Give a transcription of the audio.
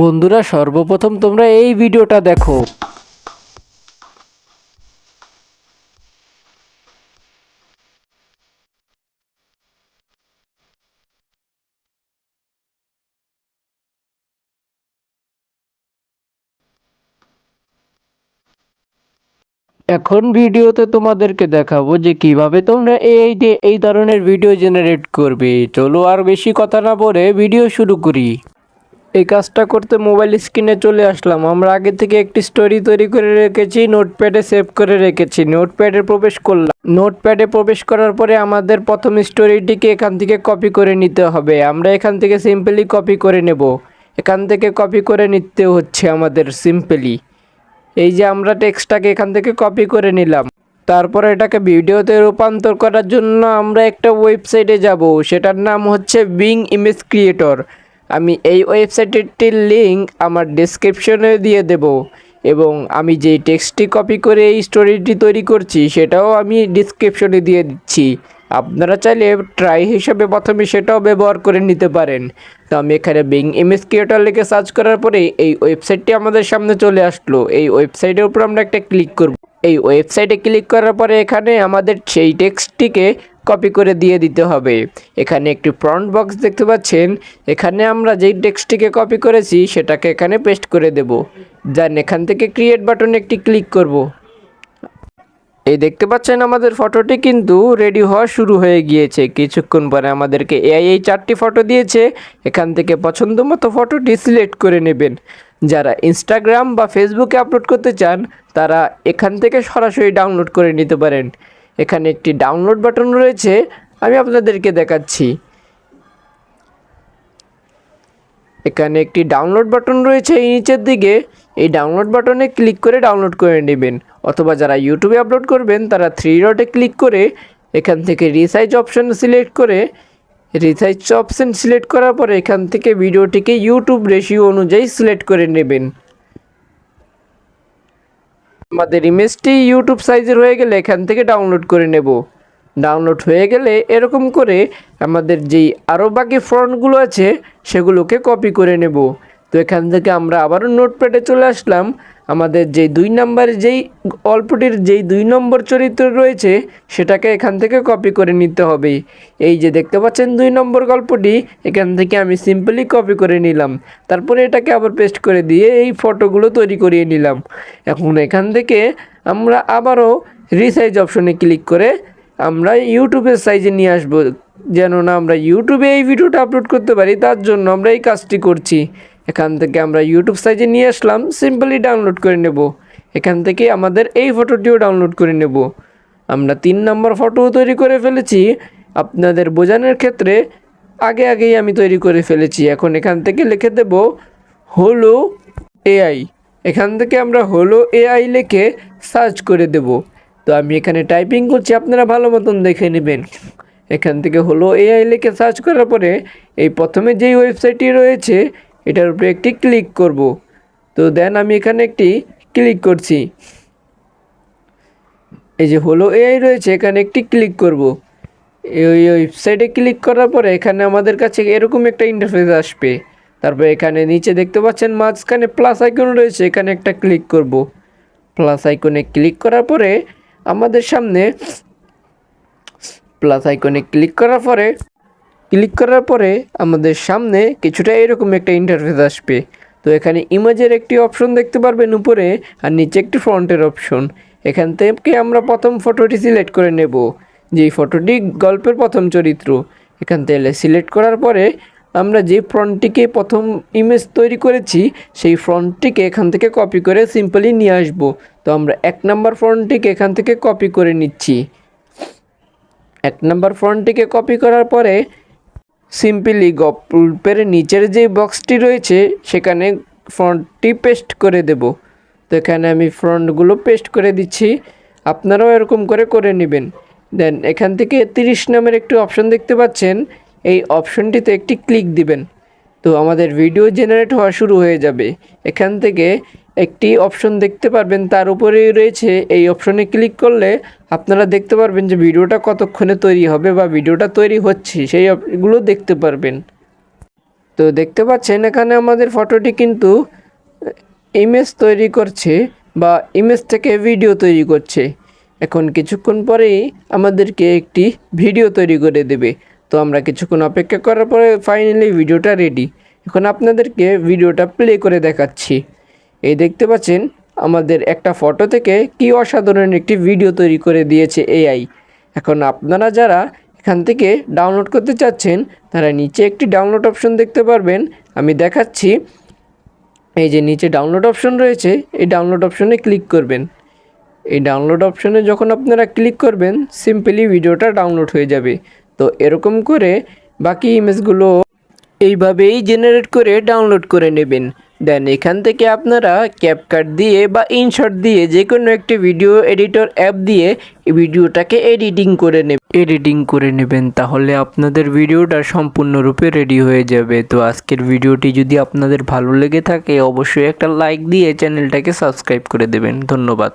বন্ধুরা, সর্বপ্রথম তোমরা এই ভিডিওটা দেখো। এখন ভিডিওতে তোমাদেরকে দেখাবো যে কিভাবে তোমরা এই ধরনের ভিডিও জেনারেট করবে। চলো আর বেশি কথা না বলে ভিডিও শুরু করি। এই কাজটা করতে মোবাইল স্ক্রিনে চলে আসলাম। আমরা আগে থেকে একটি স্টোরি তৈরি করে রেখেছি, নোটপ্যাডে সেভ করে রেখেছি। নোটপ্যাডে প্রবেশ করলাম। নোটপ্যাডে প্রবেশ করার পরে আমাদের প্রথম স্টোরিটিকে এখান থেকে কপি করে নিতে হবে। আমরা এখান থেকে সিম্পলি কপি করে নেব। এখান থেকে কপি করে নিতে হচ্ছে আমাদের সিম্পলি। এই যে আমরা টেক্সটটাকে এখান থেকে কপি করে নিলাম। তারপরে এটাকে ভিডিওতে রূপান্তর করার জন্য আমরা একটা ওয়েবসাইটে যাব। সেটার নাম হচ্ছে বিং ইমেজ ক্রিয়েটর। আমি এই ওয়েবসাইটটির লিঙ্ক আমার ডেসক্রিপশনে দিয়ে দেব, এবং আমি যেই টেক্সটটি কপি করে এই স্টোরিটি তৈরি করছি সেটাও আমি ডিসক্রিপশনে দিয়ে দিচ্ছি। আপনারা চাইলে ট্রাই হিসেবে প্রথমে সেটাও ব্যবহার করে নিতে পারেন। তো আমি এখানে বিং ইমেজ ক্রিয়েটর লিখে সার্চ করার পরে এই ওয়েবসাইটটি আমাদের সামনে চলে আসলো। এই ওয়েবসাইটের উপর আমরা একটা ক্লিক করব। এই ওয়েবসাইটে ক্লিক করার পরে এখানে আমাদের সেই টেক্সটটিকে কপি করে দিয়ে দিতে হবে। এখানে একটি ফ্রন্ট বক্স দেখতে পাচ্ছেন। এখানে আমরা যেই টেক্সটটিকে কপি করেছি সেটাকে এখানে পেস্ট করে দেব। দেন এখান থেকে ক্রিয়েট বাটনে একটি ক্লিক করব। এই দেখতে পাচ্ছেন আমাদের ফটোটি কিন্তু রেডি হওয়া শুরু হয়ে গিয়েছে। কিছুক্ষণ পরে আমাদেরকে এআই এই 4টি ফটো দিয়েছে। এখান থেকে পছন্দ মতো ফটোটি সিলেক্ট করে নেবেন। যারা ইনস্টাগ্রাম বা ফেসবুকে আপলোড করতে চান তারা এখান থেকে সরাসরি ডাউনলোড করে নিতে পারেন। এখানে একটি ডাউনলোড বাটন রয়েছে, আমি আপনাদেরকে দেখাচ্ছি। এখানে একটি ডাউনলোড বাটন রয়েছে এই নিচের দিকে। এই ডাউনলোড বাটনে ক্লিক করে ডাউনলোড করে নেবেন। অথবা যারা ইউটিউবে আপলোড করবেন তারা 3 ডটে ক্লিক করে এখান থেকে রিসাইজ অপশন সিলেক্ট করে সিলেক্ট করার পরে এখান থেকে ভিডিওটিকে ইউটিউব রেশিও অনুযায়ী সিলেক্ট করে নেবেন। আমাদের ইমেজটি ইউটিউব সাইজের হয়ে গেলে এখান থেকে ডাউনলোড করে নেব। ডাউনলোড হয়ে গেলে এরকম করে আমাদের যেই আরও বাকি ফন্টগুলো আছে সেগুলোকে কপি করে নেব। তো এখান থেকে আমরা আবারও নোটপ্যাডে চলে আসলাম। আমাদের যেই 2 নম্বরের যেই গল্পটির যেই 2 নম্বর চরিত্র রয়েছে সেটাকে এখান থেকে কপি করে নিতে হবে। এই যে দেখতে পাচ্ছেন 2 নম্বর গল্পটি, এখান থেকে আমি সিম্পলি কপি করে নিলাম। তারপরে এটাকে আবার পেস্ট করে দিয়ে এই ফটোগুলো তৈরি করিয়ে নিলাম। এখন এখান থেকে আমরা আবারও রিসাইজ অপশনে ক্লিক করে আমরা ইউটিউবের সাইজে নিয়ে আসবো। যেন না আমরা ইউটিউবে এই ভিডিওটা আপলোড করতে পারি, তার জন্য আমরা এই কাজটি করছি। এখান থেকে আমরা ইউটিউব সাইজে নিয়ে আসলাম, সিম্পলি ডাউনলোড করে নেব। এখান থেকে আমাদের এই ফটোটিও ডাউনলোড করে নেব। আমরা 3 নম্বর ফটো তৈরি করে ফেলেছি। আপনাদের বোঝানোর ক্ষেত্রে আগেই আমি তৈরি করে ফেলেছি। এখন এখান থেকে লিখে দেব হলো এআই। এখান থেকে আমরা হলো এআই লিখে সার্চ করে দেব। তো আমি এখানে টাইপিং করছি, আপনারা ভালো মতন দেখে নেবেন। এখান থেকে হলো এআই লিখে সার্চ করার পরে এই প্রথমে যেই ওয়েবসাইটটি রয়েছে এটার উপরে একটি ক্লিক করব। তো দেন আমি এখানে একটি ক্লিক করছি। এই যে হলো এআই রয়েছে এখানে একটি ক্লিক করব। এই ওয়েবসাইটে ক্লিক করার পরে এখানে আমাদের কাছে এরকম একটা ইন্টারফেস আসবে। তারপর এখানে নিচে দেখতে পাচ্ছেন মাঝখানে প্লাস আইকন রয়েছে, এখানে একটা ক্লিক করব। প্লাস আইকনে ক্লিক করার পরে আমাদের সামনে আমাদের সামনে কিছুটা এরকম একটা ইন্টারফেস আসবে। তো এখানে ইমেজের একটি অপশন দেখতে পারবেন উপরে, আর নিচে একটি ফ্রন্টের অপশন। এখান থেকে আমরা প্রথম ফটোটি সিলেক্ট করে নেব, যেই ফটোটি গল্পের প্রথম চরিত্র। এখান থেকে সিলেক্ট করার পরে আমরা যে ফ্রন্টটিকে প্রথম ইমেজ তৈরি করেছি সেই ফ্রন্টটিকে এখান থেকে কপি করে সিম্পলি নিয়ে আসব। তো আমরা 1 নম্বর ফ্রন্টটিকে এখান থেকে কপি করে নিচ্ছি। 1 নম্বর ফ্রন্টটিকে কপি করার পরে সিম্পলি গল্পের নিচের যে বক্সটি রয়েছে সেখানে ফন্টটি পেস্ট করে দেব। তো এখানে আমি ফন্টগুলো পেস্ট করে দিচ্ছি, আপনারাও এরকম করে নেবেন। দেন এখান থেকে 30 নামের একটি অপশন দেখতে পাচ্ছেন, এই অপশনটিতে একটি ক্লিক দিবেন। তো আমাদের ভিডিও জেনারেট হওয়া শুরু হয়ে যাবে। এখান থেকে একটি অপশন দেখতে পারবেন, তার উপরেই রয়েছে এই অপশনে ক্লিক করলে আপনারা দেখতে পারবেন যে ভিডিওটা কতক্ষণে তৈরি হবে বা ভিডিওটা তৈরি হচ্ছে সেইগুলো দেখতে পারবেন। তো তো দেখতে পাচ্ছেন এখানে আমাদের ফটোটি কিন্তু ইমেজ তৈরি করছে বা ইমেজ থেকে ভিডিও তৈরি করছে। এখন কিছুক্ষণ পরেই আমাদেরকে একটি ভিডিও তৈরি করে দেবে। তো আমরা কিছুক্ষণ অপেক্ষা করার পরে ফাইনালি ভিডিওটা রেডি। এখন আপনাদেরকে ভিডিওটা প্লে করে দেখাচ্ছি। এই দেখতে পাচ্ছেন আমাদের একটা ফটো থেকে কি অসাধারণ একটি ভিডিও তৈরি করে দিয়েছে এআই। এখন আপনারা যারা এখান থেকে ডাউনলোড করতে চাচ্ছেন তারা নিচে একটি ডাউনলোড অপশন দেখতে পারবেন, আমি দেখাচ্ছি। এই যে নিচে ডাউনলোড অপশন রয়েছে, এই ডাউনলোড অপশনে ক্লিক করবেন। এই ডাউনলোড অপশনে যখন আপনারা ক্লিক করবেন সিম্পলি ভিডিওটা ডাউনলোড হয়ে যাবে। তো এরকম করে বাকি ইমেজগুলো এইভাবেই জেনারেট করে ডাউনলোড করে নেবেন। দেন এখান থেকে আপনারা ক্যাপকাট দিয়ে বা ইনশট দিয়ে যে কোনো একটি ভিডিও এডিটর অ্যাপ দিয়ে এই ভিডিওটাকে এডিটিং করে নেবেন, তাহলে আপনাদের ভিডিওটা সম্পূর্ণরূপে রেডি হয়ে যাবে। তো আজকের ভিডিওটি যদি আপনাদের ভালো লেগে থাকে অবশ্যই একটা লাইক দিয়ে চ্যানেলটাকে সাবস্ক্রাইব করে দেবেন। ধন্যবাদ।